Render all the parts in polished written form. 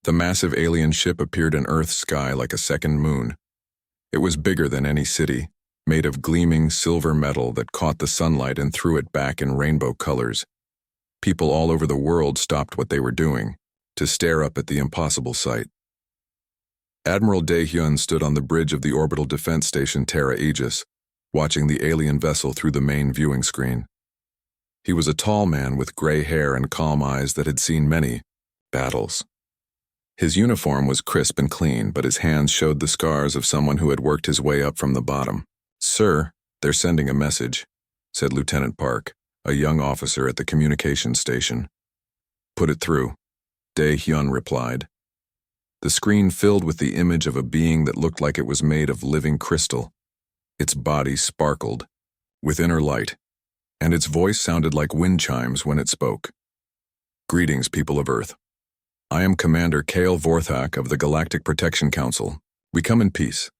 The massive alien ship appeared in Earth's sky like a second moon. It was bigger than any city, made of gleaming silver metal that caught the sunlight and threw it back in rainbow colors. People all over the world stopped what they were doing to stare up at the impossible sight. Admiral Dae-hyun stood on the bridge of the orbital defense station Terra Aegis, watching the alien vessel through the main viewing screen. He was a tall man with gray hair and calm eyes that had seen many battles. His uniform was crisp and clean, but his hands showed the scars of someone who had worked his way up from the bottom. "Sir, they're sending a message," said Lieutenant Park, a young officer at the communications station. "Put it through," Dae-hyun replied. The screen filled with the image of a being that looked like it was made of living crystal. Its body sparkled with inner light, and its voice sounded like wind chimes when it spoke. "Greetings, people of Earth. I am Commander Kale Vorthak of the Galactic Protection Council. We come in peace."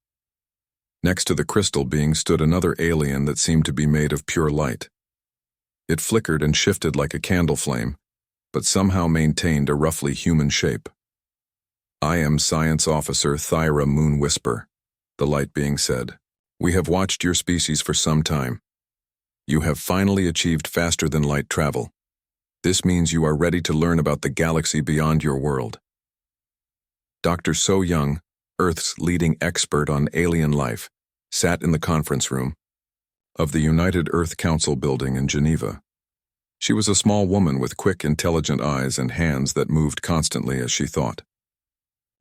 Next to the crystal being stood another alien that seemed to be made of pure light. It flickered and shifted like a candle flame, but somehow maintained a roughly human shape. "I am Science Officer Thyra Moon Whisper," the light being said. "We have watched your species for some time. You have finally achieved faster-than-light travel. This means you are ready to learn about the galaxy beyond your world." Dr. So Young, Earth's leading expert on alien life, sat in the conference room of the United Earth Council building in Geneva. She was a small woman with quick, intelligent eyes and hands that moved constantly as she thought.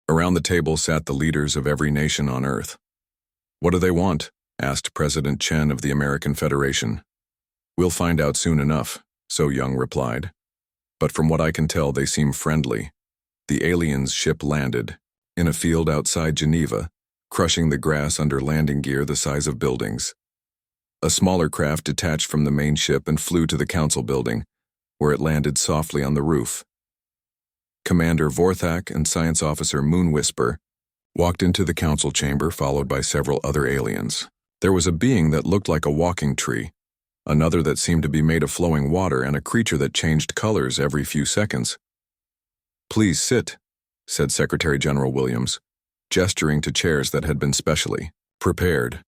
Around the table sat the leaders of every nation on Earth. "What do they want?" asked President Chen of the American Federation. "We'll find out soon enough," So Young replied. "But from what I can tell, they seem friendly." The aliens' ship landed in a field outside Geneva, crushing the grass under landing gear the size of buildings. A smaller craft detached from the main ship and flew to the council building, where it landed softly on the roof. Commander Vorthak and Science Officer Moon Whisper walked into the council chamber, followed by several other aliens. There was a being that looked like a walking tree, another that seemed to be made of flowing water, and a creature that changed colors every few seconds. "Please sit," said Secretary General Williams, gesturing to chairs that had been specially prepared.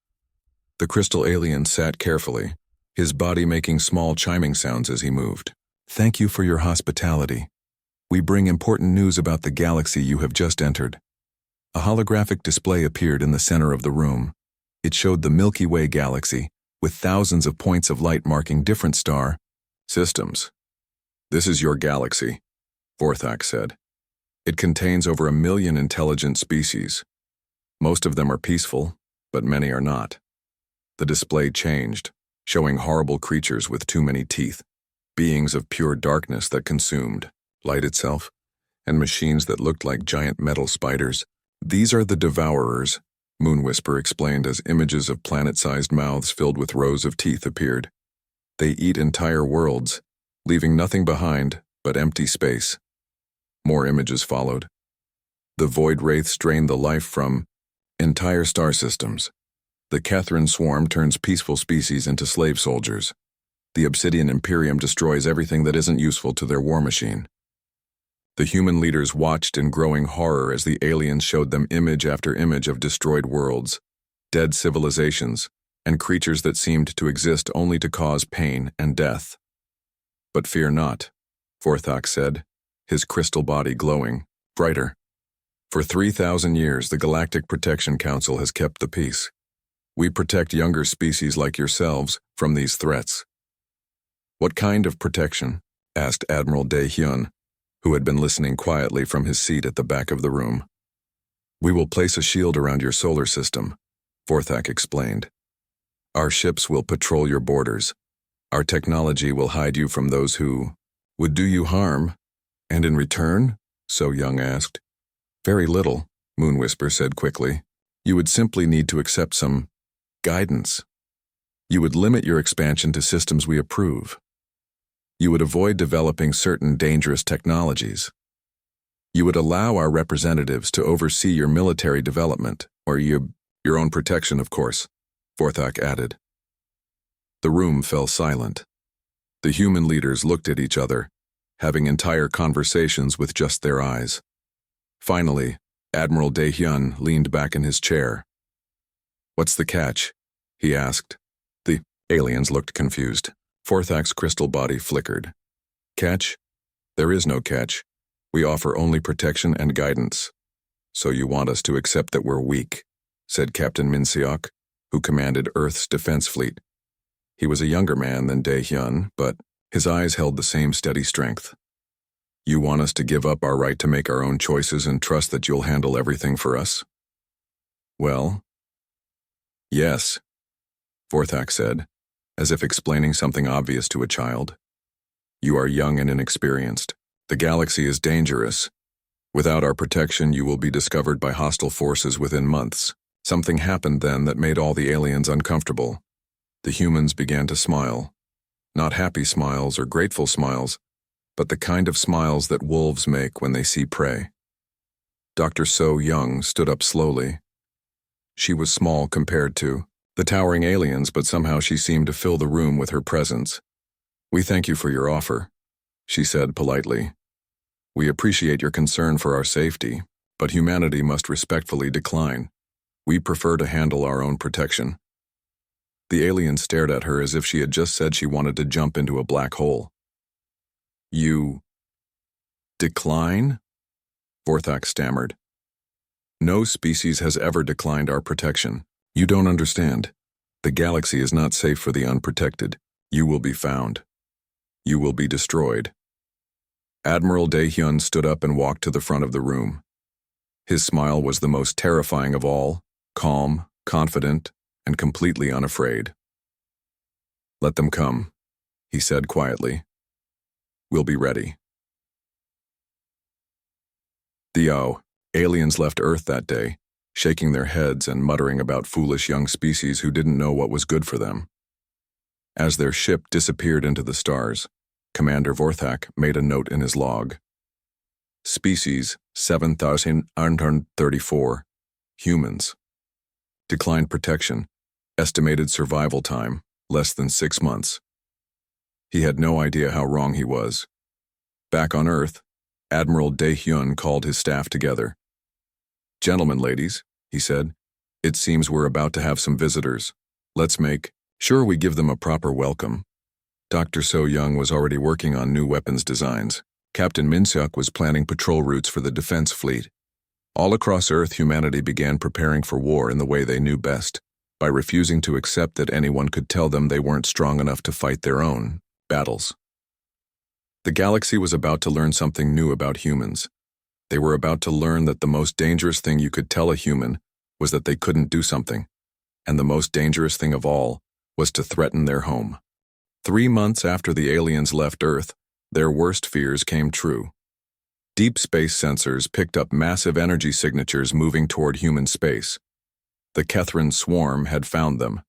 The crystal alien sat carefully, his body making small chiming sounds as he moved. "Thank you for your hospitality. We bring important news about the galaxy you have just entered." A holographic display appeared in the center of the room. It showed the Milky Way galaxy, with thousands of points of light marking different star systems. "This is your galaxy," Vorthak said. "It contains over 1 million intelligent species. Most of them are peaceful, but many are not." The display changed, showing horrible creatures with too many teeth, beings of pure darkness that consumed light itself, and machines that looked like giant metal spiders. "These are the Devourers," Moon Whisper explained as images of planet-sized mouths filled with rows of teeth appeared. "They eat entire worlds, leaving nothing behind but empty space." More images followed. The void wraiths drain the life from entire star systems. The Catherine Swarm turns peaceful species into slave soldiers. The Obsidian Imperium destroys everything that isn't useful to their war machine. The human leaders watched in growing horror as the aliens showed them image after image of destroyed worlds, dead civilizations, and creatures that seemed to exist only to cause pain and death. "But fear not," Vorthak said, his crystal body glowing brighter. "For 3,000 years, the Galactic Protection Council has kept the peace. We protect younger species like yourselves from these threats." "What kind of protection?" asked Admiral Dae-hyun, who had been listening quietly from his seat at the back of the room. "We will place a shield around your solar system," Vorthak explained. "Our ships will patrol your borders. Our technology will hide you from those who would do you harm." "And in return?" So Young asked. "Very little," Moon Whisper said quickly. "You would simply need to accept some guidance. You would limit your expansion to systems we approve. You would avoid developing certain dangerous technologies. You would allow our representatives to oversee your military development, or your own protection, of course," Vorthak added. The room fell silent. The human leaders looked at each other, having entire conversations with just their eyes. Finally, Admiral Dae-hyun leaned back in his chair. "What's the catch?" he asked. The aliens looked confused. Forthak's crystal body flickered. "Catch? There is no catch. We offer only protection and guidance. So you want us to accept that we're weak," said Captain Min-seok, who commanded Earth's defense fleet. He was a younger man than Dae-hyun, but his eyes held the same steady strength. "You want us to give up our right to make our own choices and trust that you'll handle everything for us?" "Well, yes," Forthak said, as if explaining something obvious to a child. "You are young and inexperienced. The galaxy is dangerous. Without our protection, you will be discovered by hostile forces within months." Something happened then that made all the aliens uncomfortable. The humans began to smile. Not happy smiles or grateful smiles, but the kind of smiles that wolves make when they see prey. Dr. So Young stood up slowly. She was small compared to the towering aliens, but somehow she seemed to fill the room with her presence. "We thank you for your offer," she said politely. "We appreciate your concern for our safety, but humanity must respectfully decline. We prefer to handle our own protection." The alien stared at her as if she had just said she wanted to jump into a black hole. "You decline?" Forthak stammered. "No species has ever declined our protection. You don't understand. The galaxy is not safe for the unprotected. You will be found. You will be destroyed." Admiral Dae-hyun stood up and walked to the front of the room. His smile was the most terrifying of all, calm, confident, and completely unafraid. "Let them come," he said quietly. "We'll be ready." The aliens left Earth that day, shaking their heads and muttering about foolish young species who didn't know what was good for them. As their ship disappeared into the stars, Commander Forthak made a note in his log. Species 7,934, humans. Declined protection, estimated survival time, less than 6 months. He had no idea how wrong he was. Back on Earth, Admiral Dae-hyun called his staff together. "Gentlemen, ladies," he said, "it seems we're about to have some visitors. Let's make sure we give them a proper welcome." Dr. So Young was already working on new weapons designs. Captain Min-seok was planning patrol routes for the defense fleet. All across Earth, humanity began preparing for war in the way they knew best, by refusing to accept that anyone could tell them they weren't strong enough to fight their own battles. The galaxy was about to learn something new about humans. They were about to learn that the most dangerous thing you could tell a human was that they couldn't do something, and the most dangerous thing of all was to threaten their home. 3 months after the aliens left Earth, their worst fears came true. Deep space sensors picked up massive energy signatures moving toward human space. The Kethran swarm had found them.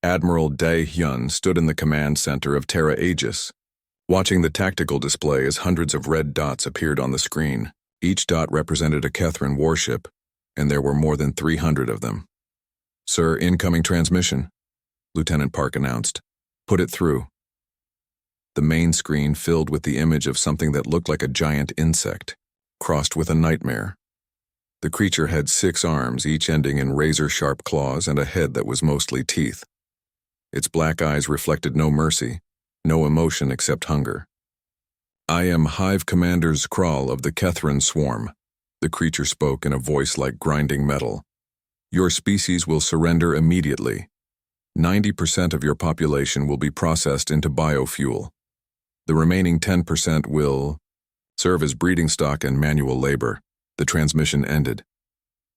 Admiral Dae-hyun stood in the command center of Terra Aegis, watching the tactical display as hundreds of red dots appeared on the screen. Each dot represented a Kethran warship, and there were more than 300 of them. "Sir, incoming transmission," Lieutenant Park announced. "Put it through." The main screen filled with the image of something that looked like a giant insect, crossed with a nightmare. The creature had 6 arms, each ending in razor-sharp claws, and a head that was mostly teeth. Its black eyes reflected no mercy, no emotion except hunger. "I am Hive Commander Skrull of the Kethran swarm," the creature spoke in a voice like grinding metal. "Your species will surrender immediately. 90% of your population will be processed into biofuel. The remaining 10% will serve as breeding stock and manual labor." The transmission ended.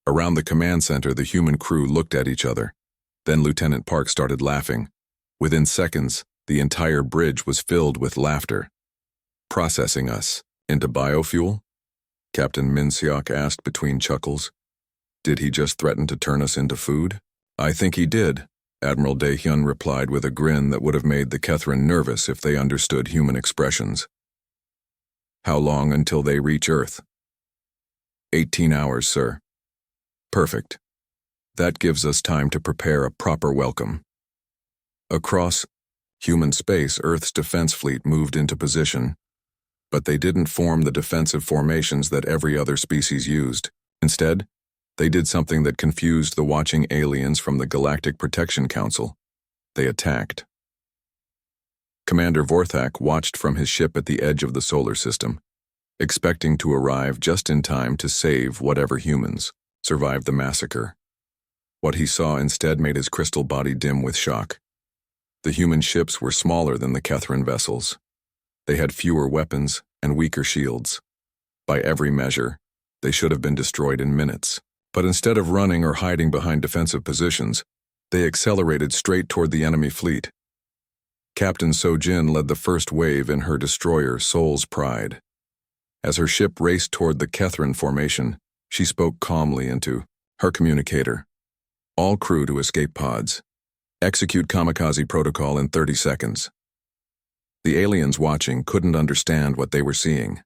Around the command center, the human crew looked at each other. Then Lieutenant Park started laughing. Within seconds, the entire bridge was filled with laughter. "Processing us into biofuel?" Captain Min-seok asked between chuckles. "Did he just threaten to turn us into food?" "I think he did," Admiral Dae-hyun replied with a grin that would have made the Kethran nervous if they understood human expressions. "How long until they reach Earth?" 18 hours, sir." "Perfect. That gives us time to prepare a proper welcome." Across human space, Earth's defense fleet moved into position. But they didn't form the defensive formations that every other species used. Instead, they did something that confused the watching aliens from the Galactic Protection Council. They attacked. Commander Vorthak watched from his ship at the edge of the solar system, expecting to arrive just in time to save whatever humans survived the massacre. What he saw instead made his crystal body dim with shock. The human ships were smaller than the Kethran vessels. They had fewer weapons and weaker shields. By every measure, they should have been destroyed in minutes. But instead of running or hiding behind defensive positions, they accelerated straight toward the enemy fleet. Captain So-Jin led the first wave in her destroyer Soul's Pride. As her ship raced toward the Kethran formation, she spoke calmly into her communicator. All crew to escape pods. Execute kamikaze protocol in 30 seconds. The aliens watching couldn't understand what they were seeing.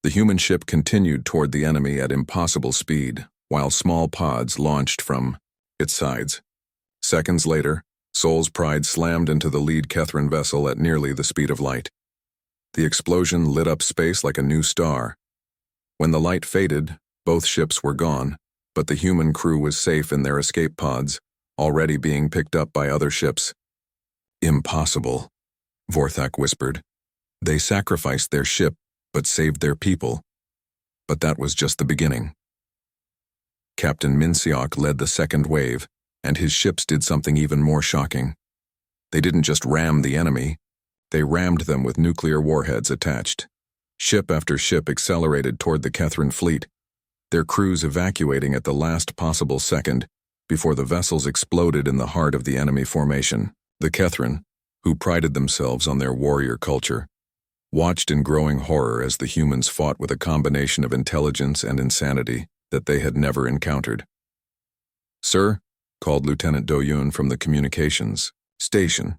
The human ship continued toward the enemy at impossible speed, while small pods launched from its sides. Seconds later, Soul's Pride slammed into the lead Kethran vessel at nearly the speed of light. The explosion lit up space like a new star. When the light faded, both ships were gone, but the human crew was safe in their escape pods, already being picked up by other ships. Impossible, Vorthak whispered. They sacrificed their ship, but saved their people. But that was just the beginning. Captain Minseok led the second wave, and his ships did something even more shocking. They didn't just ram the enemy, they rammed them with nuclear warheads attached. Ship after ship accelerated toward the Kethran fleet, their crews evacuating at the last possible second before the vessels exploded in the heart of the enemy formation. The Kethran, who prided themselves on their warrior culture, watched in growing horror as the humans fought with a combination of intelligence and insanity that they had never encountered. "Sir," called Lieutenant Do-Yoon from the communications station.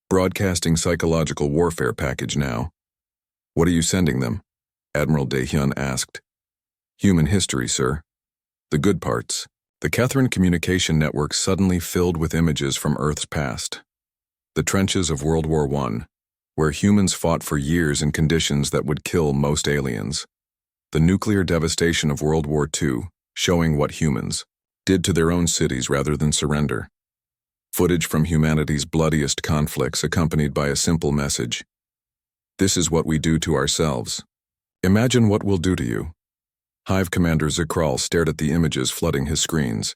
"Broadcasting psychological warfare package now." "What are you sending them?" Admiral Dae-hyun asked. "Human history, sir. The good parts." The Kethran communication network suddenly filled with images from Earth's past. The trenches of World War I, where humans fought for years in conditions that would kill most aliens. The nuclear devastation of World War II, showing what humans did to their own cities rather than surrender. Footage from humanity's bloodiest conflicts accompanied by a simple message. This is what we do to ourselves. Imagine what we'll do to you. Hive Commander Zakral stared at the images flooding his screens.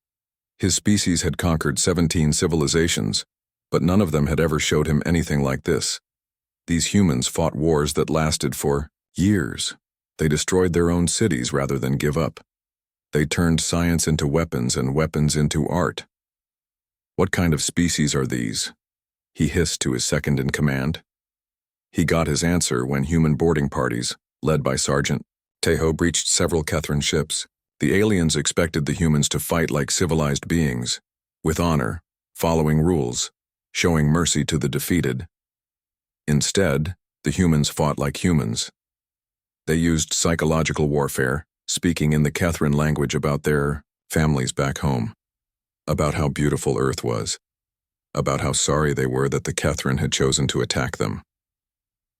His species had conquered 17 civilizations, but none of them had ever showed him anything like this. These humans fought wars that lasted for years. They destroyed their own cities rather than give up. They turned science into weapons and weapons into art. What kind of species are these? He hissed to his second in command. He got his answer when human boarding parties, led by Sergeant Taeho, breached several Kethran ships. The aliens expected the humans to fight like civilized beings, with honor, following rules, showing mercy to the defeated. Instead, the humans fought like humans. They used psychological warfare, speaking in the Kethran language about their families back home, about how beautiful Earth was, about how sorry they were that the Kethran had chosen to attack them.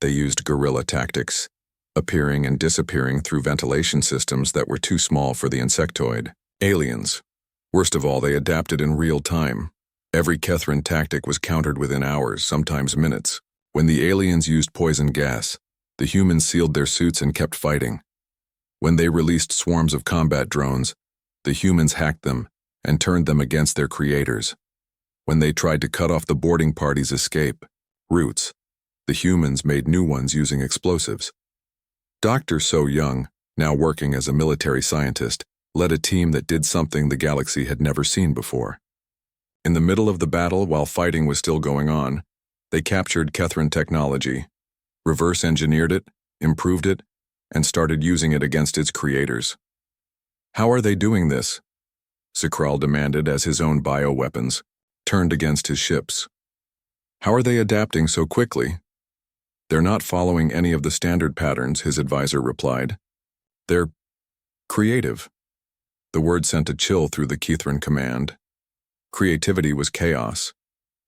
They used guerrilla tactics, appearing and disappearing through ventilation systems that were too small for the insectoid. Aliens. Worst of all, they adapted in real time. Every Kethran tactic was countered within hours, sometimes minutes. When the aliens used poison gas, the humans sealed their suits and kept fighting. When they released swarms of combat drones, the humans hacked them and turned them against their creators. When they tried to cut off the boarding party's escape routes, the humans made new ones using explosives. Dr. So Young, now working as a military scientist, led a team that did something the galaxy had never seen before. In the middle of the battle, while fighting was still going on, they captured Kethran technology, reverse-engineered it, improved it, and started using it against its creators. "How are they doing this?" Zakral demanded as his own bioweapons turned against his ships. "How are they adapting so quickly?" "They're not following any of the standard patterns," his advisor replied. "They're creative." The word sent a chill through the Kethran command. Creativity was chaos.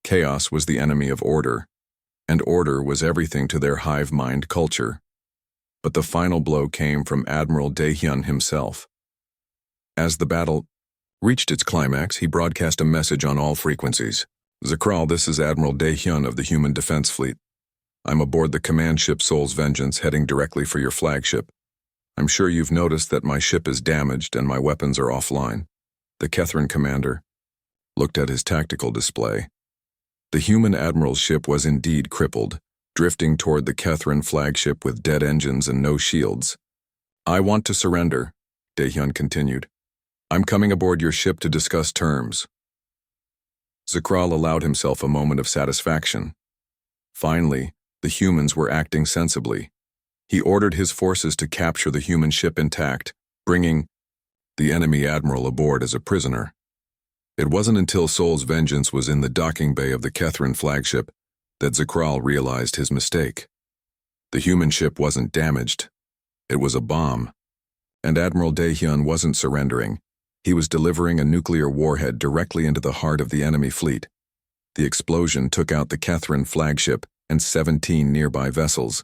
Chaos was the enemy of order, and order was everything to their hive mind culture. But the final blow came from Admiral Daehyun himself. As the battle reached its climax, he broadcast a message on all frequencies. "Zakral, this is Admiral Daehyun of the Human Defense Fleet. I'm aboard the command ship Soul's Vengeance, heading directly for your flagship. I'm sure you've noticed that my ship is damaged and my weapons are offline." The Kethran commander looked at his tactical display. The human admiral's ship was indeed crippled, drifting toward the Kethran flagship with dead engines and no shields. "I want to surrender," Daehyun continued. "I'm coming aboard your ship to discuss terms." Zakral allowed himself a moment of satisfaction. Finally, the humans were acting sensibly. He ordered his forces to capture the human ship intact, bringing the enemy admiral aboard as a prisoner. It wasn't until Soul's Vengeance was in the docking bay of the Kethran flagship that Zakral realized his mistake. The human ship wasn't damaged. It was a bomb. And Admiral Daehyun wasn't surrendering. He was delivering a nuclear warhead directly into the heart of the enemy fleet. The explosion took out the Kethran flagship and 17 nearby vessels.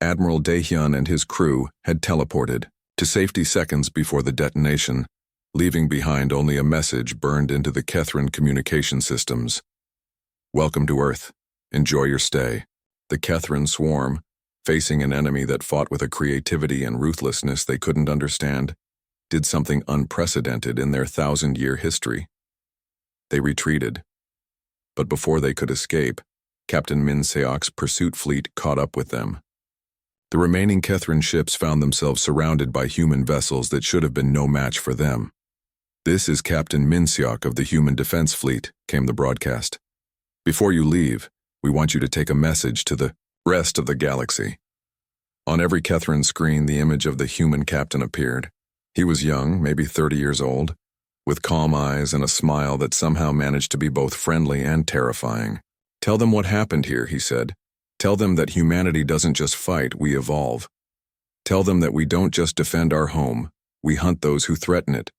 Admiral Daehyun and his crew had teleported to safety seconds before the detonation, leaving behind only a message burned into the Kethran communication systems. "Welcome to Earth. Enjoy your stay." The Kethran swarm, facing an enemy that fought with a creativity and ruthlessness they couldn't understand, did something unprecedented in their 1,000-year history. They retreated. But before they could escape, Captain Min Seok's pursuit fleet caught up with them. The remaining Kethran ships found themselves surrounded by human vessels that should have been no match for them. "This is Captain Min Seok of the Human Defense Fleet," came the broadcast. "Before you leave, we want you to take a message to the rest of the galaxy." On every Kethran screen, the image of the human captain appeared. He was young, maybe 30 years old, with calm eyes and a smile that somehow managed to be both friendly and terrifying. "Tell them what happened here," he said. "Tell them that humanity doesn't just fight, we evolve. Tell them that we don't just defend our home, we hunt those who threaten it.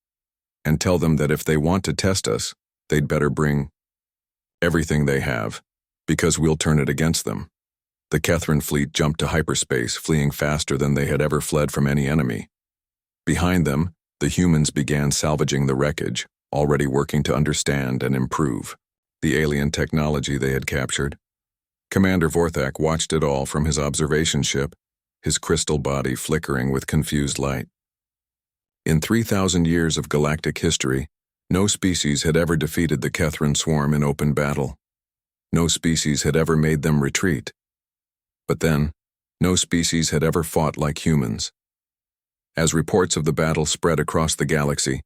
And tell them that if they want to test us, they'd better bring everything they have, because we'll turn it against them." The Kethran fleet jumped to hyperspace, fleeing faster than they had ever fled from any enemy. Behind them, the humans began salvaging the wreckage, already working to understand and improve the alien technology they had captured. Commander Vorthak watched it all from his observation ship, his crystal body flickering with confused light. In 3,000 years of galactic history, no species had ever defeated the Kethran swarm in open battle. No species had ever made them retreat. But then, no species had ever fought like humans. As reports of the battle spread across the galaxy,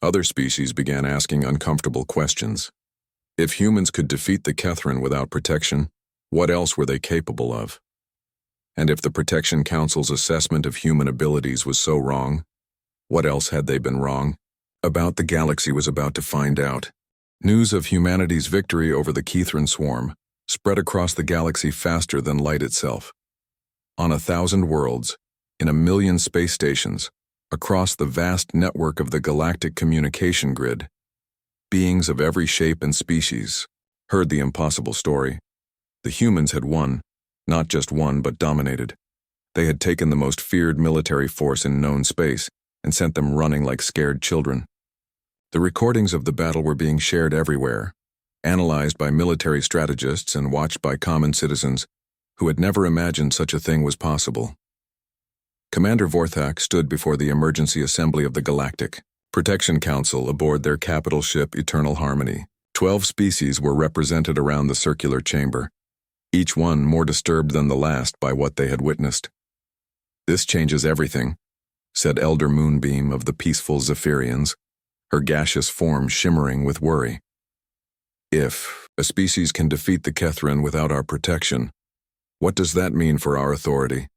other species began asking uncomfortable questions. If humans could defeat the Kethran without protection, what else were they capable of? And if the Protection Council's assessment of human abilities was so wrong, what else had they been wrong about? The galaxy was about to find out. News of humanity's victory over the Kethran swarm spread across the galaxy faster than light itself. On 1,000 worlds, in 1,000,000 space stations, across the vast network of the galactic communication grid, beings of every shape and species heard the impossible story. The humans had won, not just won but dominated. They had taken the most feared military force in known space and sent them running like scared children. The recordings of the battle were being shared everywhere, analyzed by military strategists and watched by common citizens who had never imagined such a thing was possible. Commander Vorthak stood before the Emergency Assembly of the Galactic Protection Council aboard their capital ship Eternal Harmony. 12 species were represented around the circular chamber, each one more disturbed than the last by what they had witnessed. "This changes everything," said Elder Moonbeam of the peaceful Zephyrians, her gaseous form shimmering with worry. "If a species can defeat the Kethran without our protection, what does that mean for our authority?"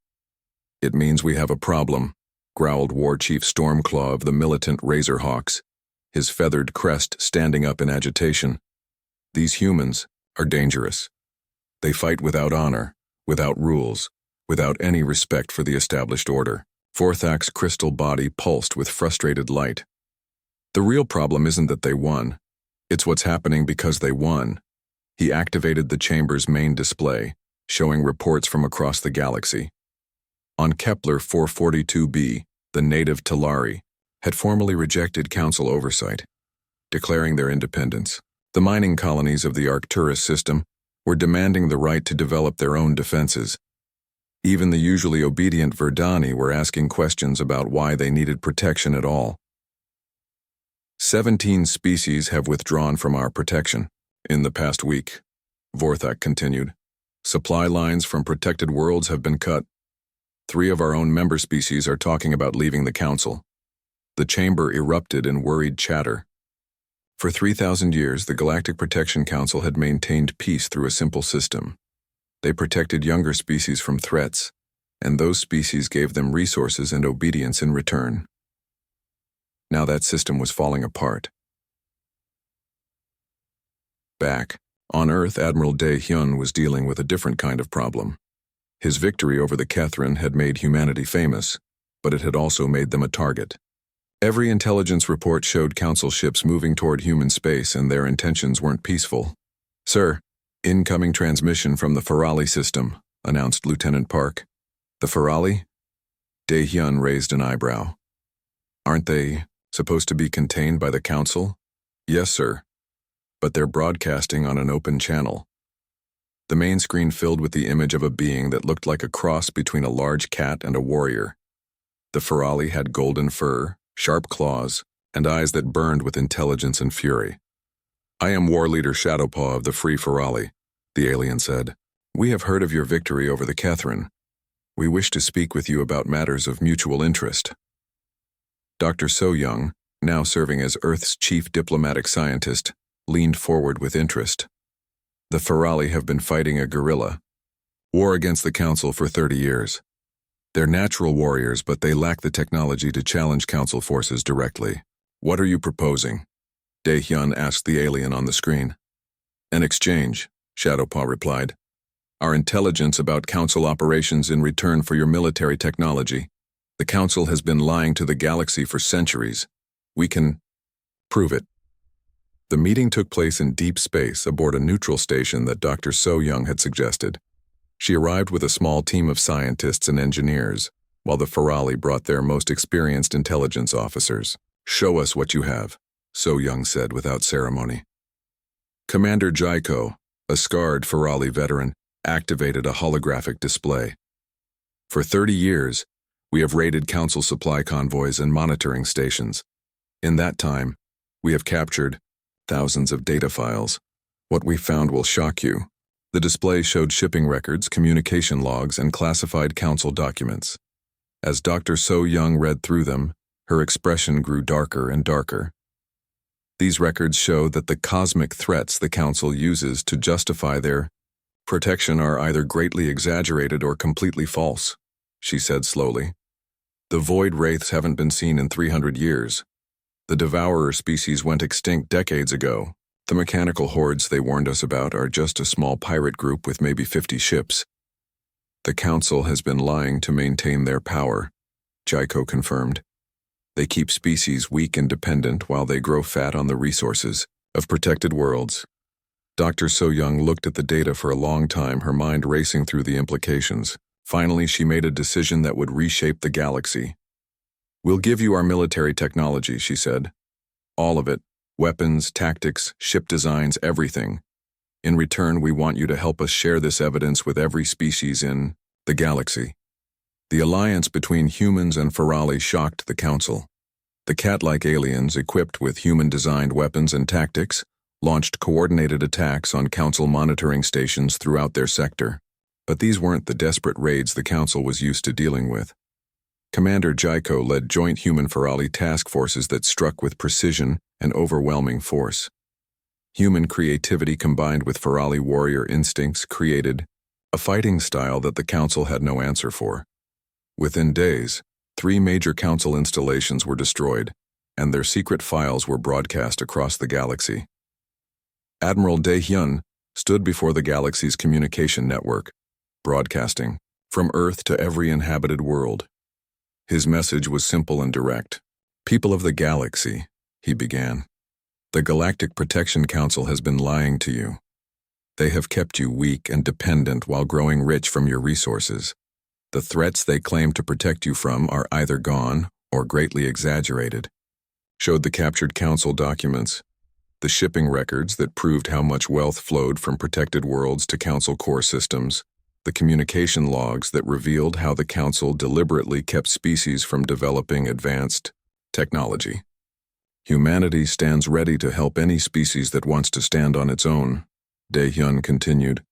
"It means we have a problem," growled War Chief Stormclaw of the militant Razorhawks, his feathered crest standing up in agitation. "These humans are dangerous. They fight without honor, without rules, without any respect for the established order." Vorthak's crystal body pulsed with frustrated light. "The real problem isn't that they won. It's what's happening because they won." He activated the chamber's main display, showing reports from across the galaxy. on Kepler 442b, the native Talari, had formally rejected council oversight, declaring their independence. The mining colonies of the Arcturus system were demanding the right to develop their own defenses. Even the usually obedient Verdani were asking questions about why they needed protection at all. 17 species have withdrawn from our protection in the past week, Vorthak continued. Supply lines from protected worlds have been cut. 3 of our own member species are talking about leaving the council. The chamber erupted in worried chatter. For 3,000 years, the Galactic Protection Council had maintained peace through a simple system. They protected younger species from threats, and those species gave them resources and obedience in return. Now that system was falling apart. Back on Earth, Admiral Dae-hyun was dealing with a different kind of problem. His victory over the Kethrin had made humanity famous, but it had also made them a target. Every intelligence report showed council ships moving toward human space, and their intentions weren't peaceful. "Sir, incoming transmission from the Ferali system," announced Lieutenant Park. "The Ferali?" Dae-hyun raised an eyebrow. "Aren't they supposed to be contained by the council?" "Yes, sir. But they're broadcasting on an open channel." The main screen filled with the image of a being that looked like a cross between a large cat and a warrior. The Ferali had golden fur, sharp claws, and eyes that burned with intelligence and fury. "I am War Leader Shadowpaw of the Free Ferali," the alien said. "We have heard of your victory over the Kethrin. We wish to speak with you about matters of mutual interest." Dr. So-young, now serving as Earth's chief diplomatic scientist, leaned forward with interest. "The Ferali have been fighting a guerrilla war against the Council for 30 years. They're natural warriors, but they lack the technology to challenge Council forces directly. What are you proposing?" Dae-hyun asked the alien on the screen. "An exchange," Shadowpaw replied. "Our intelligence about Council operations in return for your military technology. The Council has been lying to the galaxy for centuries. We can prove it." The meeting took place in deep space aboard a neutral station that Dr. So-young had suggested. She arrived with a small team of scientists and engineers, while the Ferali brought their most experienced intelligence officers. "Show us what you have," So-young said without ceremony. Commander Jaiko, a scarred Ferali veteran, activated a holographic display. "For 30 years, we have raided Council supply convoys and monitoring stations. In that time, we have captured thousands of data files. What we found will shock you." The display showed shipping records, communication logs, and classified Council documents. As Dr. So-young read through them, her expression grew darker and darker. "These records show that the cosmic threats the Council uses to justify their protection are either greatly exaggerated or completely false," she said slowly. "The void wraiths haven't been seen in 300 years. The devourer species went extinct decades ago. The mechanical hordes they warned us about are just a small pirate group with maybe 50 ships. The Council has been lying to maintain their power," Jaiko confirmed. "They keep species weak and dependent while they grow fat on the resources of protected worlds." Dr. So-young looked at the data for a long time, her mind racing through the implications. Finally, she made a decision that would reshape the galaxy. "We'll give you our military technology," she said. "All of it. Weapons, tactics, ship designs, everything. In return, we want you to help us share this evidence with every species in the galaxy." The alliance between humans and Ferali shocked the Council. The cat-like aliens, equipped with human-designed weapons and tactics, launched coordinated attacks on Council monitoring stations throughout their sector. But these weren't the desperate raids the Council was used to dealing with. Commander Jaiko led joint human-Ferali task forces that struck with precision and overwhelming force. Human creativity combined with Ferali warrior instincts created a fighting style that the Council had no answer for. Within days, 3 major Council installations were destroyed, and their secret files were broadcast across the galaxy. Admiral Dae-hyun stood before the galaxy's communication network, broadcasting from Earth to every inhabited world. His message was simple and direct. "People of the galaxy," he began, "the Galactic Protection Council has been lying to you. They have kept you weak and dependent while growing rich from your resources. The threats they claim to protect you from are either gone or greatly exaggerated. Showed the captured council documents, the shipping records that proved how much wealth flowed from protected worlds to council core systems, the communication logs that revealed how the council deliberately kept species from developing advanced technology. Humanity stands ready to help any species that wants to stand on its own, Dae-hyun continued.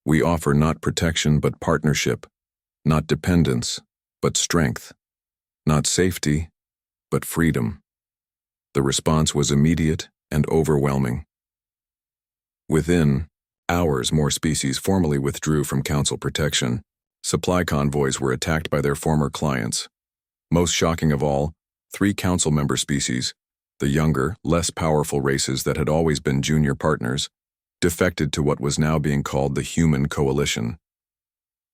We offer not protection but partnership, not dependence but strength, not safety but freedom. The response was immediate and overwhelming. Within hours, more species formally withdrew from council protection. Supply convoys were attacked by their former clients. Most shocking of all, 3 council member species, the younger, less powerful races that had always been junior partners, defected to what was now being called the Human Coalition.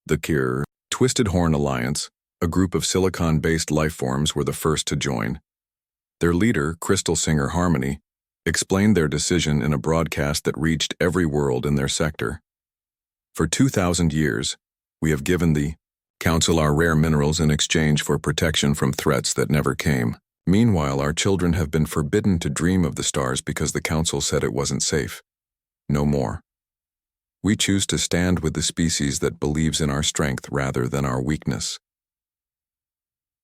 The Twisted Horn Alliance, a group of silicon-based lifeforms, were the first to join. Their leader, crystal singer Harmony, explained their decision in a broadcast that reached every world in their sector. For 2,000 years, we have given the Council our rare minerals in exchange for protection from threats that never came. Meanwhile, our children have been forbidden to dream of the stars because the Council said it wasn't safe. No more. We choose to stand with the species that believes in our strength rather than our weakness.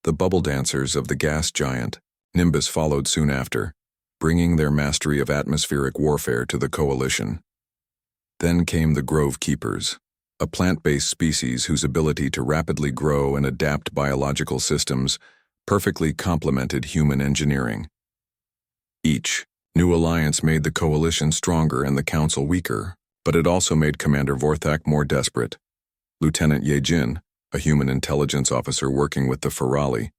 The bubble dancers of the gas giant, Nimbus, followed soon after, bringing their mastery of atmospheric warfare to the coalition. Then came the Grove Keepers, a plant-based species whose ability to rapidly grow and adapt biological systems perfectly complemented human engineering. Each new alliance made the coalition stronger and the council weaker, but it also made Commander Vorthak more desperate. Lieutenant Yejin, a human intelligence officer working with the Ferali,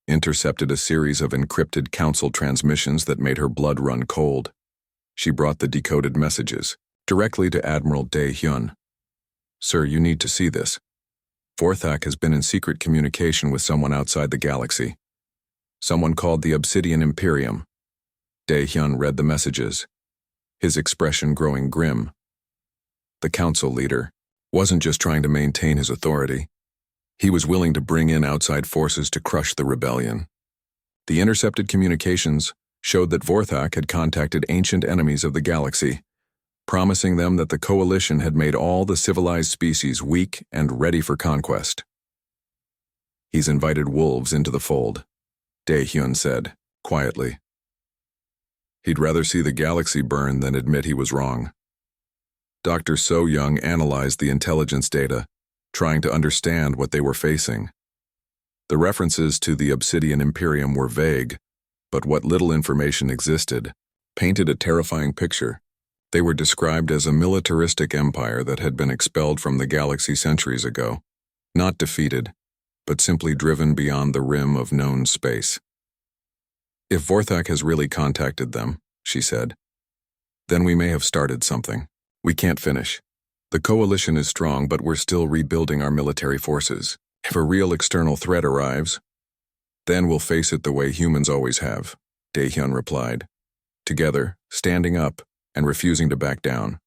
intercepted a series of encrypted council transmissions that made her blood run cold. She brought the decoded messages directly to Admiral Dae-hyun. Sir, you need to see this. Vorthak has been in secret communication with someone outside the galaxy. Someone called the Obsidian Imperium. Dae-hyun read the messages, his expression growing grim. The council leader wasn't just trying to maintain his authority. He was willing to bring in outside forces to crush the rebellion. The intercepted communications showed that Vorthak had contacted ancient enemies of the galaxy, promising them that the coalition had made all the civilized species weak and ready for conquest. He's invited wolves into the fold, Dae-hyun said, quietly. He'd rather see the galaxy burn than admit he was wrong. Dr. So Young analyzed the intelligence data, trying to understand what they were facing. The references to the Obsidian Imperium were vague, but what little information existed painted a terrifying picture. They were described as a militaristic empire that had been expelled from the galaxy centuries ago, not defeated, but simply driven beyond the rim of known space. If Vorthak has really contacted them, she said, then we may have started something. We can't finish. The coalition is strong, but we're still rebuilding our military forces. If a real external threat arrives, then we'll face it the way humans always have, Dae-hyun replied, together, standing up and refusing to back down.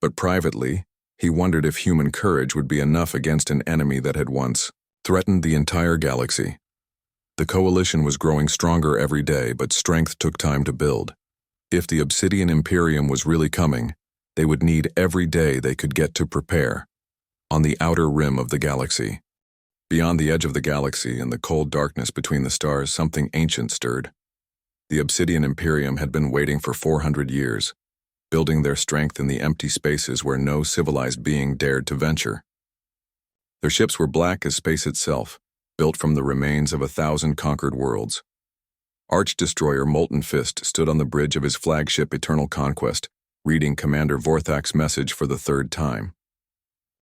But privately, he wondered if human courage would be enough against an enemy that had once threatened the entire galaxy. The coalition was growing stronger every day, but strength took time to build. If the Obsidian Imperium was really coming, they would need every day they could get to prepare. On the outer rim of the galaxy, beyond the edge of the galaxy and the cold darkness between the stars, something ancient stirred. The Obsidian Imperium had been waiting for 400 years, building their strength in the empty spaces where no civilized being dared to venture. Their ships were black as space itself, built from the remains of 1,000 conquered worlds. Arch-destroyer Molten Fist stood on the bridge of his flagship Eternal Conquest, reading Commander Vorthak's message for the 3rd time.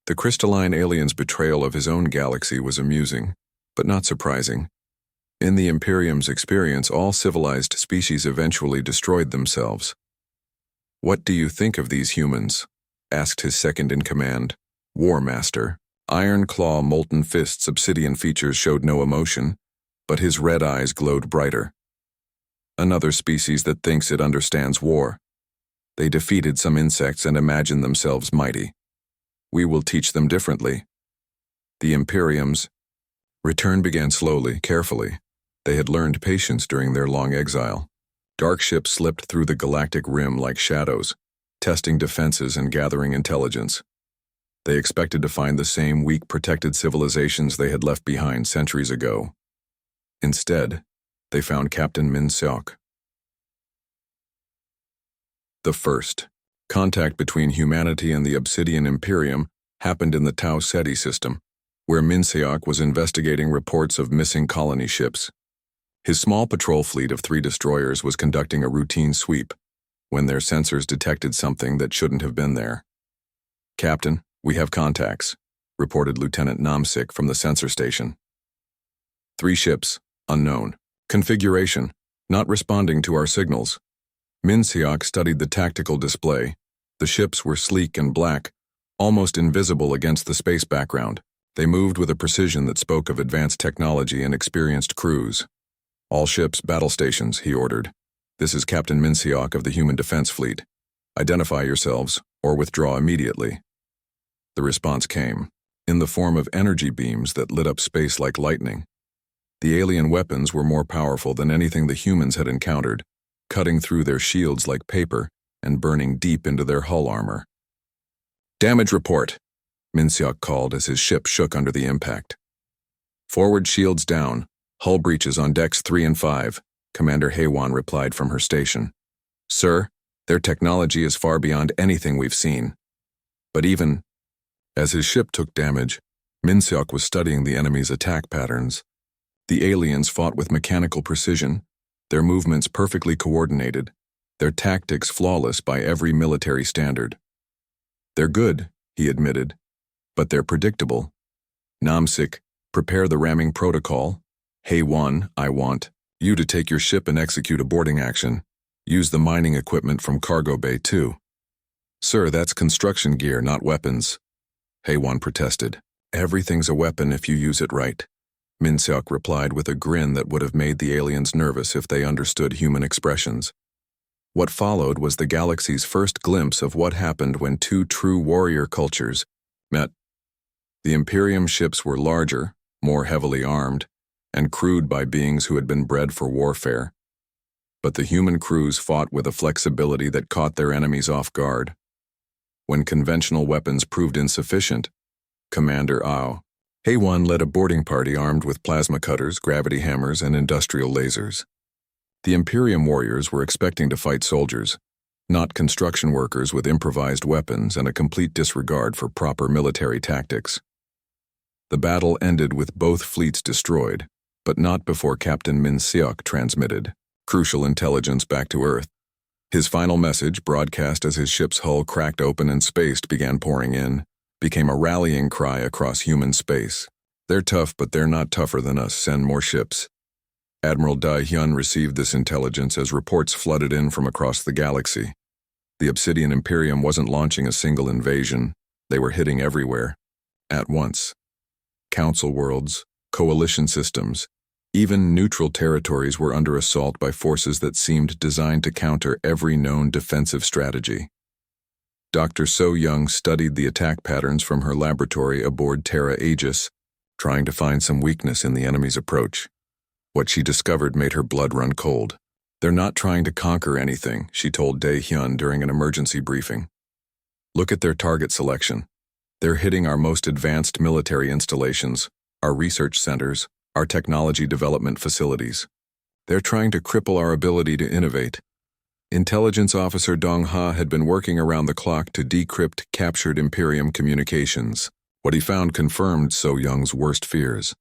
The crystalline alien's betrayal of his own galaxy was amusing, but not surprising. In the Imperium's experience, all civilized species eventually destroyed themselves. What do you think of these humans? Asked his second-in-command, War Master. Iron Claw Molten Fist's obsidian features showed no emotion, but his red eyes glowed brighter. Another species that thinks it understands war. They defeated some insects and imagined themselves mighty. We will teach them differently. The Imperium's return began slowly, carefully. They had learned patience during their long exile. Dark ships slipped through the galactic rim like shadows, testing defenses and gathering intelligence. They expected to find the same weak, protected civilizations they had left behind centuries ago. Instead, they found Captain Min Seok. The first contact between humanity and the Obsidian Imperium happened in the Tau Ceti system, where Min Seok was investigating reports of missing colony ships. His small patrol fleet of 3 destroyers was conducting a routine sweep when their sensors detected something that shouldn't have been there. "Captain, we have contacts," reported Lieutenant Namsik from the sensor station. 3 ships, unknown. Configuration, not responding to our signals. Min Seok studied the tactical display. The ships were sleek and black, almost invisible against the space background. They moved with a precision that spoke of advanced technology and experienced crews. "All ships, battle stations," he ordered. "This is Captain Min Seok of the Human Defense Fleet. Identify yourselves, or withdraw immediately." The response came, in the form of energy beams that lit up space like lightning. The alien weapons were more powerful than anything the humans had encountered, cutting through their shields like paper and burning deep into their hull armor. "Damage report," Min Seok called as his ship shook under the impact. "Forward shields down. Hull breaches on decks 3 and 5, Commander Haywan replied from her station. "Sir, their technology is far beyond anything we've seen." But even as his ship took damage, Min Seok was studying the enemy's attack patterns. The aliens fought with mechanical precision, their movements perfectly coordinated, their tactics flawless by every military standard. "They're good," he admitted, "but they're predictable. Namsik, prepare the ramming protocol. Hay-1, I want you to take your ship and execute a boarding action. Use the mining equipment from Cargo Bay 2. "Sir, that's construction gear, not weapons," Hay-1 protested. "Everything's a weapon if you use it right," Min Seok replied with a grin that would have made the aliens nervous if they understood human expressions. What followed was the galaxy's first glimpse of what happened when 2 true warrior cultures met. The Imperium ships were larger, more heavily armed, and crewed by beings who had been bred for warfare. But the human crews fought with a flexibility that caught their enemies off guard. When conventional weapons proved insufficient, Commander Hay-1 led a boarding party armed with plasma cutters, gravity hammers, and industrial lasers. The Imperium warriors were expecting to fight soldiers, not construction workers with improvised weapons and a complete disregard for proper military tactics. The battle ended with both fleets destroyed, but not before Captain Min Seok transmitted crucial intelligence back to Earth. His final message, broadcast as his ship's hull cracked open and space began pouring in, became a rallying cry across human space. "They're tough, but they're not tougher than us. Send more ships." Admiral Dai Hyun received this intelligence as reports flooded in from across the galaxy. The Obsidian Imperium wasn't launching a single invasion. They were hitting everywhere, at once. Council worlds, coalition systems, even neutral territories were under assault by forces that seemed designed to counter every known defensive strategy. Dr. So Young studied the attack patterns from her laboratory aboard Terra Aegis, trying to find some weakness in the enemy's approach. What she discovered made her blood run cold. "They're not trying to conquer anything," she told Dae Hyun during an emergency briefing. "Look at their target selection. They're hitting our most advanced military installations, our research centers, our technology development facilities. They're trying to cripple our ability to innovate." Intelligence Officer Dong Ha had been working around the clock to decrypt captured Imperium communications. What he found confirmed So Young's worst fears.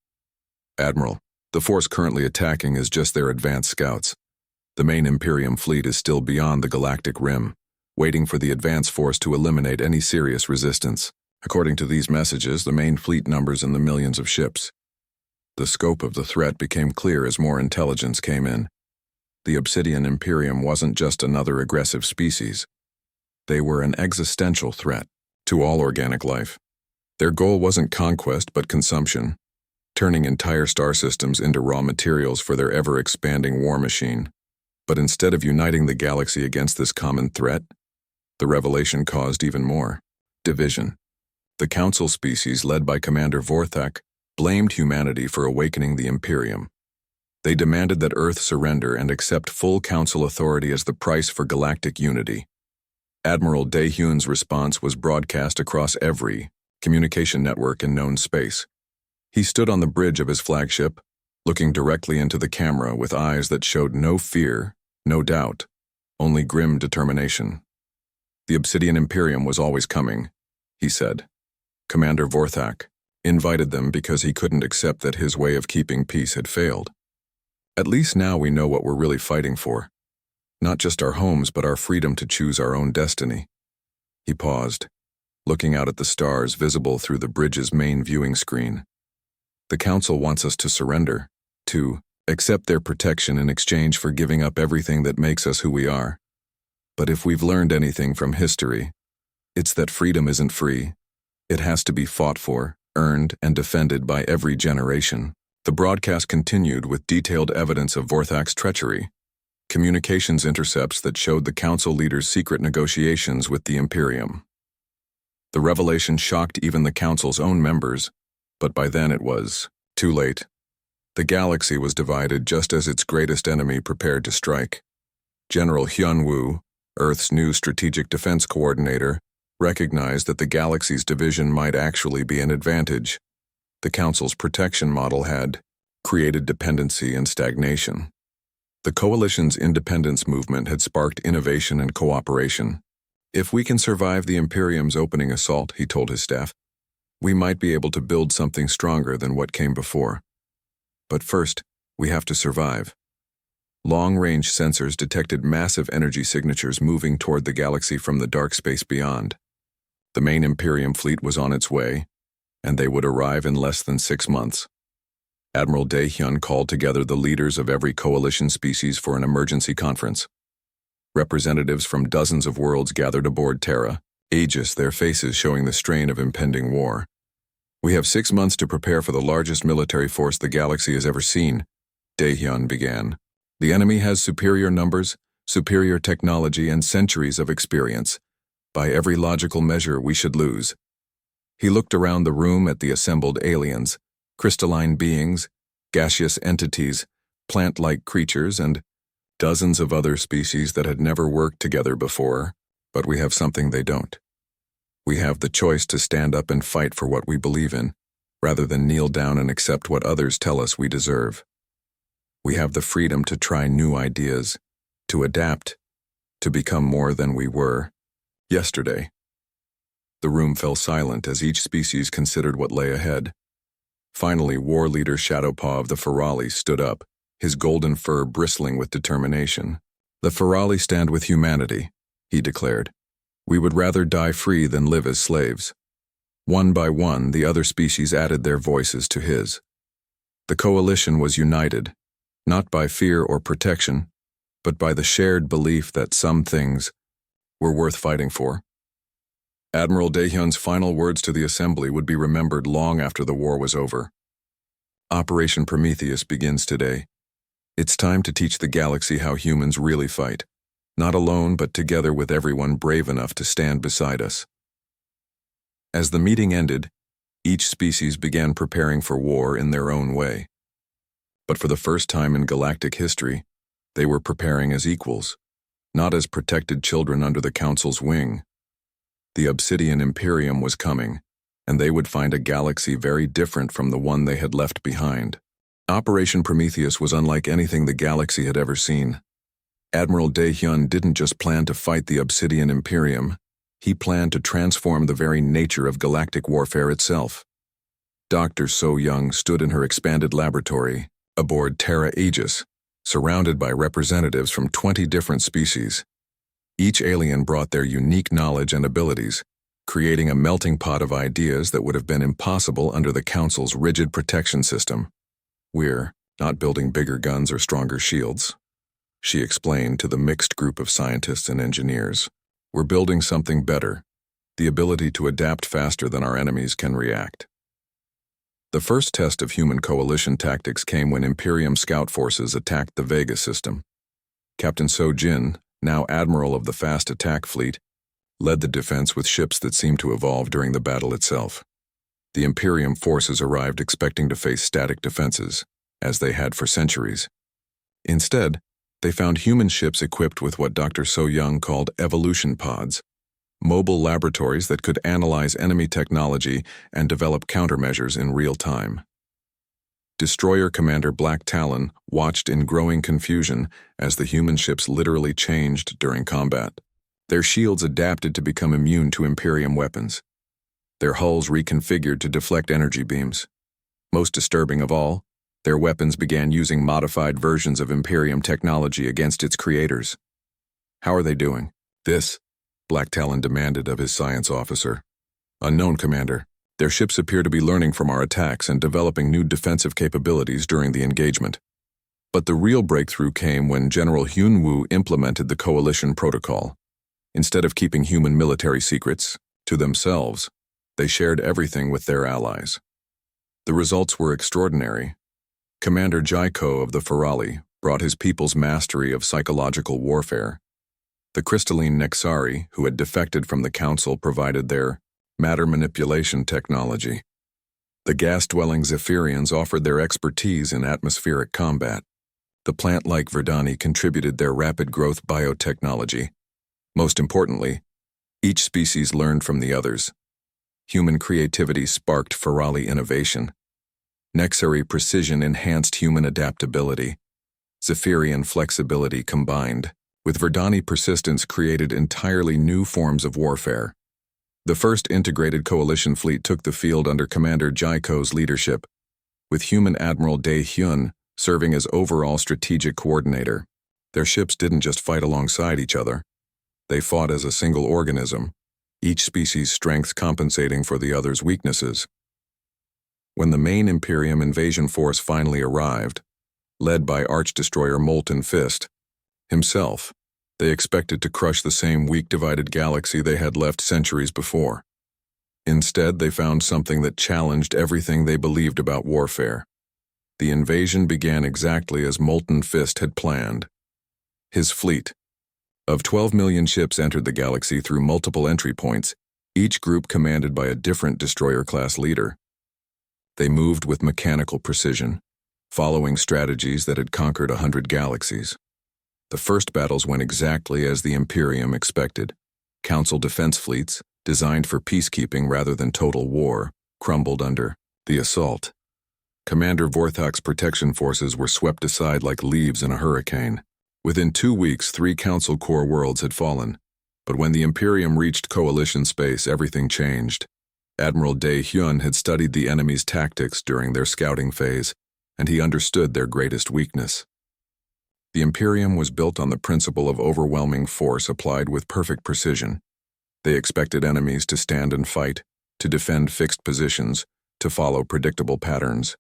"Admiral, the force currently attacking is just their advanced scouts. The main Imperium fleet is still beyond the galactic rim, waiting for the advance force to eliminate any serious resistance. According to these messages, the main fleet numbers in the millions of ships." The scope of the threat became clear as more intelligence came in. The Obsidian Imperium wasn't just another aggressive species. They were an existential threat to all organic life. Their goal wasn't conquest but consumption, turning entire star systems into raw materials for their ever-expanding war machine. But instead of uniting the galaxy against this common threat, the revelation caused even more division. The Council species, led by Commander Vorthak, blamed humanity for awakening the Imperium. They demanded that Earth surrender and accept full Council authority as the price for galactic unity. Admiral Daehyun's response was broadcast across every communication network in known space. He stood on the bridge of his flagship, looking directly into the camera with eyes that showed no fear, no doubt, only grim determination. The Obsidian Imperium was always coming, he said. Commander Vorthak invited them because he couldn't accept that his way of keeping peace had failed. At least now we know what we're really fighting for. Not just our homes, but our freedom to choose our own destiny. He paused, looking out at the stars visible through the bridge's main viewing screen. The Council wants us to surrender, to accept their protection in exchange for giving up everything that makes us who we are. But if we've learned anything from history, it's that freedom isn't free. It has to be fought for, earned, and defended by every generation. The broadcast continued with detailed evidence of Vorthak's treachery, communications intercepts that showed the Council leaders' secret negotiations with the Imperium. The revelation shocked even the Council's own members, but by then it was too late. The galaxy was divided just as its greatest enemy prepared to strike. General Hyun-woo, Earth's new strategic defense coordinator, recognized that the galaxy's division might actually be an advantage. The Council's protection model had created dependency and stagnation. The Coalition's independence movement had sparked innovation and cooperation. If we can survive the Imperium's opening assault, he told his staff, we might be able to build something stronger than what came before. But first, we have to survive. Long-range sensors detected massive energy signatures moving toward the galaxy from the dark space beyond. The main Imperium fleet was on its way, and they would arrive in less than 6 months. Admiral Daehyun called together the leaders of every coalition species for an emergency conference. Representatives from dozens of worlds gathered aboard Terra, Aegis, their faces showing the strain of impending war. We have 6 months to prepare for the largest military force the galaxy has ever seen, Daehyun began. The enemy has superior numbers, superior technology, and centuries of experience. By every logical measure, we should lose. He looked around the room at the assembled aliens, crystalline beings, gaseous entities, plant-like creatures, and dozens of other species that had never worked together before, but we have something they don't. We have the choice to stand up and fight for what we believe in, rather than kneel down and accept what others tell us we deserve. We have the freedom to try new ideas, to adapt, to become more than we were yesterday. The room fell silent as each species considered what lay ahead. Finally, war leader Shadowpaw of the Ferali stood up, his golden fur bristling with determination. The Ferali stand with humanity, he declared. We would rather die free than live as slaves. One by one, the other species added their voices to his. The coalition was united, not by fear or protection, but by the shared belief that some things were worth fighting for. Admiral Daehyun's final words to the assembly would be remembered long after the war was over. Operation Prometheus begins today. It's time to teach the galaxy how humans really fight, not alone but together with everyone brave enough to stand beside us. As the meeting ended, each species began preparing for war in their own way. But for the first time in galactic history, they were preparing as equals, not as protected children under the Council's wing. The Obsidian Imperium was coming, and they would find a galaxy very different from the one they had left behind. Operation Prometheus was unlike anything the galaxy had ever seen. Admiral Daehyun didn't just plan to fight the Obsidian Imperium, he planned to transform the very nature of galactic warfare itself. Dr. So Young stood in her expanded laboratory, aboard Terra Aegis, surrounded by representatives from 20 different species. Each alien brought their unique knowledge and abilities, creating a melting pot of ideas that would have been impossible under the Council's rigid protection system. We're not building bigger guns or stronger shields, she explained to the mixed group of scientists and engineers. We're building something better, the ability to adapt faster than our enemies can react. The first test of human coalition tactics came when Imperium scout forces attacked the Vega system. Captain So Jin, now Admiral of the Fast Attack Fleet, led the defense with ships that seemed to evolve during the battle itself. The Imperium forces arrived expecting to face static defenses, as they had for centuries. Instead, they found human ships equipped with what Dr. So Young called evolution pods, mobile laboratories that could analyze enemy technology and develop countermeasures in real time. Destroyer Commander Black Talon watched in growing confusion as the human ships literally changed during combat. Their shields adapted to become immune to Imperium weapons. Their hulls reconfigured to deflect energy beams. Most disturbing of all, their weapons began using modified versions of Imperium technology against its creators. How are they doing? This, Black Talon demanded of his science officer. Unknown, Commander. Their ships appear to be learning from our attacks and developing new defensive capabilities during the engagement. But the real breakthrough came when General Hyun Woo implemented the Coalition Protocol. Instead of keeping human military secrets to themselves, they shared everything with their allies. The results were extraordinary. Commander Jaiko of the Ferali brought his people's mastery of psychological warfare. The crystalline Nexari, who had defected from the Council, provided their matter manipulation technology. The gas-dwelling Zephyrians offered their expertise in atmospheric combat. The plant-like Verdani contributed their rapid growth biotechnology. Most importantly, each species learned from the others. Human creativity sparked Ferali innovation. Nexari precision enhanced human adaptability. Zephyrian flexibility combined with Verdani persistence created entirely new forms of warfare. The first integrated coalition fleet took the field under Commander Jaiko's leadership, with human Admiral Dae Hyun serving as overall strategic coordinator. Their ships didn't just fight alongside each other. They fought as a single organism, each species' strengths compensating for the other's weaknesses. When the main Imperium invasion force finally arrived, led by Archdestroyer Molten Fist himself, they expected to crush the same weak divided galaxy they had left centuries before. Instead, they found something that challenged everything they believed about warfare. The invasion began exactly as Molten Fist had planned. His fleet of 12 million ships entered the galaxy through multiple entry points, each group commanded by a different destroyer-class leader. They moved with mechanical precision, following strategies that had conquered 100 galaxies. The first battles went exactly as the Imperium expected. Council defense fleets, designed for peacekeeping rather than total war, crumbled under the assault. Commander Vorthok's protection forces were swept aside like leaves in a hurricane. Within 2 weeks, 3 Council core worlds had fallen. But when the Imperium reached Coalition space, everything changed. Admiral Dae Hyun had studied the enemy's tactics during their scouting phase, and he understood their greatest weakness. The Imperium was built on the principle of overwhelming force applied with perfect precision. They expected enemies to stand and fight, to defend fixed positions, to follow predictable patterns.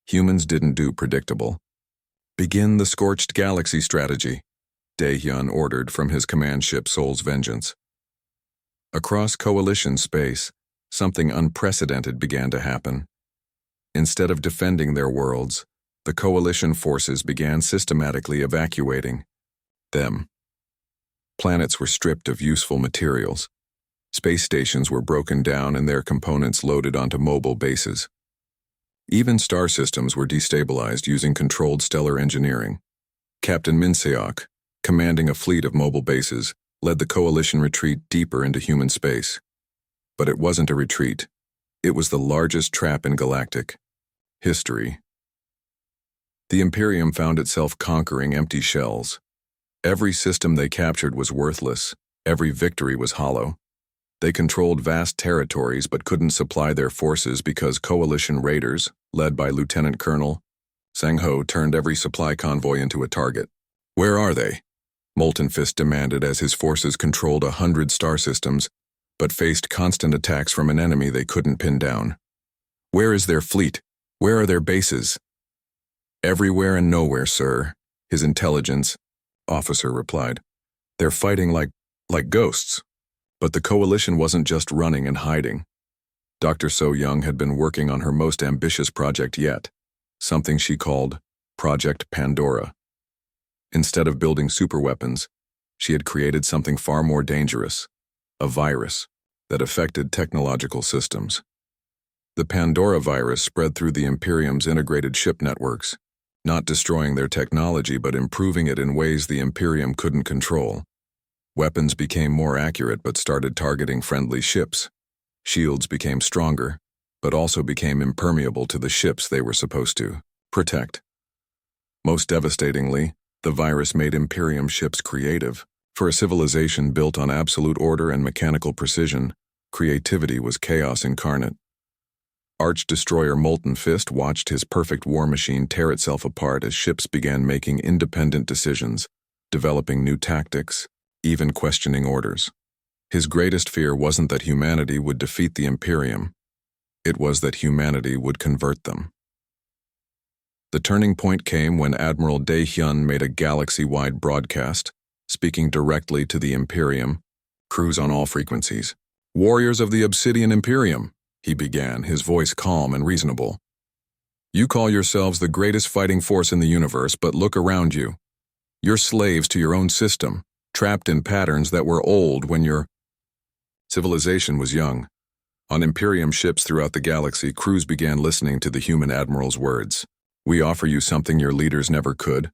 Humans didn't do predictable. Begin the Scorched Galaxy strategy, Dae Hyun ordered from his command ship Soul's Vengeance. Across Coalition space, something unprecedented began to happen. Instead of defending their worlds, the Coalition forces began systematically evacuating them. Planets were stripped of useful materials. Space stations were broken down and their components loaded onto mobile bases. Even star systems were destabilized using controlled stellar engineering. Captain Min Seok, commanding a fleet of mobile bases, led the Coalition retreat deeper into human space. But it wasn't a retreat. It was the largest trap in galactic history. The Imperium found itself conquering empty shells. Every system they captured was worthless. Every victory was hollow. They controlled vast territories but couldn't supply their forces because Coalition raiders, led by Lieutenant Colonel Sang Ho, turned every supply convoy into a target. Where are they? Molten Fist demanded as his forces controlled 100 star systems but faced constant attacks from an enemy they couldn't pin down. Where is their fleet? Where are their bases? Everywhere and nowhere, sir, his intelligence officer replied. They're fighting like ghosts. But the Coalition wasn't just running and hiding. Dr. So Young had been working on her most ambitious project yet, something she called Project Pandora. Instead of building superweapons, she had created something far more dangerous, a virus that affected technological systems. The Pandora virus spread through the Imperium's integrated ship networks, not destroying their technology but improving it in ways the Imperium couldn't control. Weapons became more accurate but started targeting friendly ships. Shields became stronger, but also became impermeable to the ships they were supposed to protect. Most devastatingly, the virus made Imperium ships creative. For a civilization built on absolute order and mechanical precision, creativity was chaos incarnate. Arch-destroyer Molten Fist watched his perfect war machine tear itself apart as ships began making independent decisions, developing new tactics, even questioning orders. His greatest fear wasn't that humanity would defeat the Imperium. It was that humanity would convert them. The turning point came when Admiral Dae-hyun made a galaxy-wide broadcast, speaking directly to the Imperium, crews on all frequencies. "Warriors of the Obsidian Imperium," he began, his voice calm and reasonable. "You call yourselves the greatest fighting force in the universe, but look around you. You're slaves to your own system, trapped in patterns that were old when your civilization was young." On Imperium ships throughout the galaxy, crews began listening to the human admiral's words. "We offer you something your leaders never could,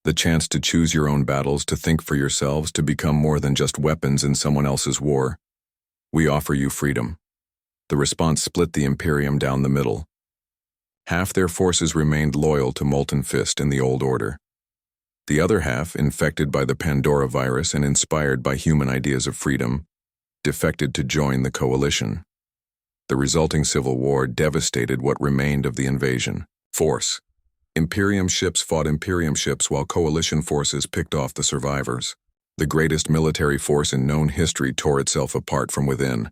the chance to choose your own battles, to think for yourselves, to become more than just weapons in someone else's war. We offer you freedom." The response split the Imperium down the middle. Half their forces remained loyal to Molten Fist and the old order. The other half, infected by the Pandora virus and inspired by human ideas of freedom, defected to join the coalition. The resulting civil war devastated what remained of the invasion force. Imperium ships fought Imperium ships while coalition forces picked off the survivors. The greatest military force in known history tore itself apart from within.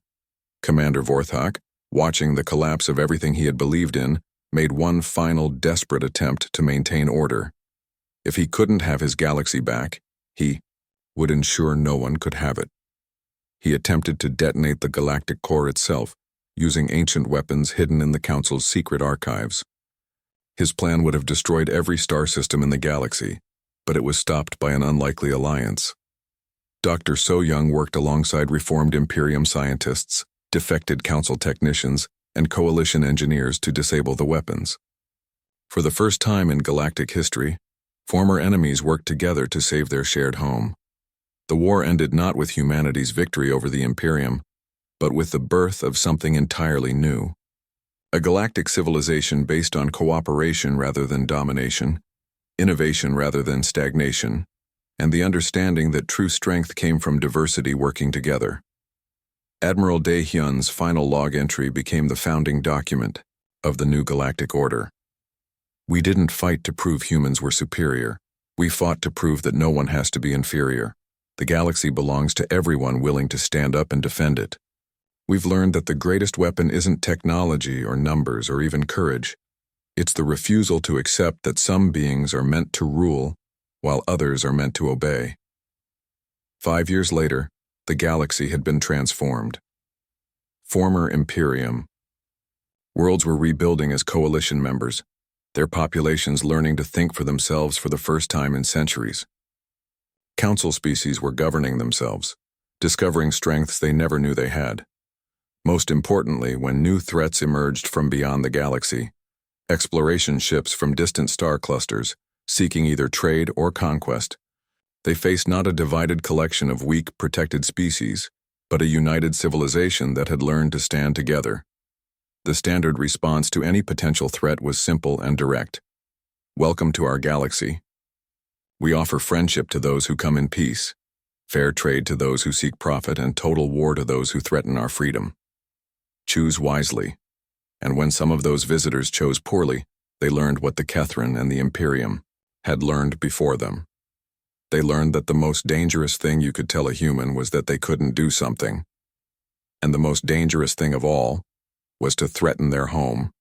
Commander Vorthok, watching the collapse of everything he had believed in, made one final desperate attempt to maintain order. If he couldn't have his galaxy back, he would ensure no one could have it. He attempted to detonate the galactic core itself, using ancient weapons hidden in the Council's secret archives. His plan would have destroyed every star system in the galaxy, but it was stopped by an unlikely alliance. Dr. So-young worked alongside reformed Imperium scientists, defected Council technicians, and coalition engineers to disable the weapons. For the first time in galactic history, former enemies worked together to save their shared home. The war ended not with humanity's victory over the Imperium, but with the birth of something entirely new. A galactic civilization based on cooperation rather than domination, innovation rather than stagnation, and the understanding that true strength came from diversity working together. Admiral Dae-hyun's final log entry became the founding document of the new galactic order. "We didn't fight to prove humans were superior. We fought to prove that no one has to be inferior. The galaxy belongs to everyone willing to stand up and defend it. We've learned that the greatest weapon isn't technology or numbers or even courage. It's the refusal to accept that some beings are meant to rule while others are meant to obey." 5 years later, the galaxy had been transformed. Former Imperium. Worlds were rebuilding as coalition members, their populations learning to think for themselves for the first time in centuries. Council species were governing themselves, discovering strengths they never knew they had. Most importantly, when new threats emerged from beyond the galaxy, exploration ships from distant star clusters, seeking either trade or conquest, they faced not a divided collection of weak, protected species, but a united civilization that had learned to stand together. The standard response to any potential threat was simple and direct. "Welcome to our galaxy. We offer friendship to those who come in peace, fair trade to those who seek profit, and total war to those who threaten our freedom. Choose wisely." And when some of those visitors chose poorly, they learned what the Kethrin and the Imperium had learned before them. They learned that the most dangerous thing you could tell a human was that they couldn't do something. And the most dangerous thing of all was to threaten their home.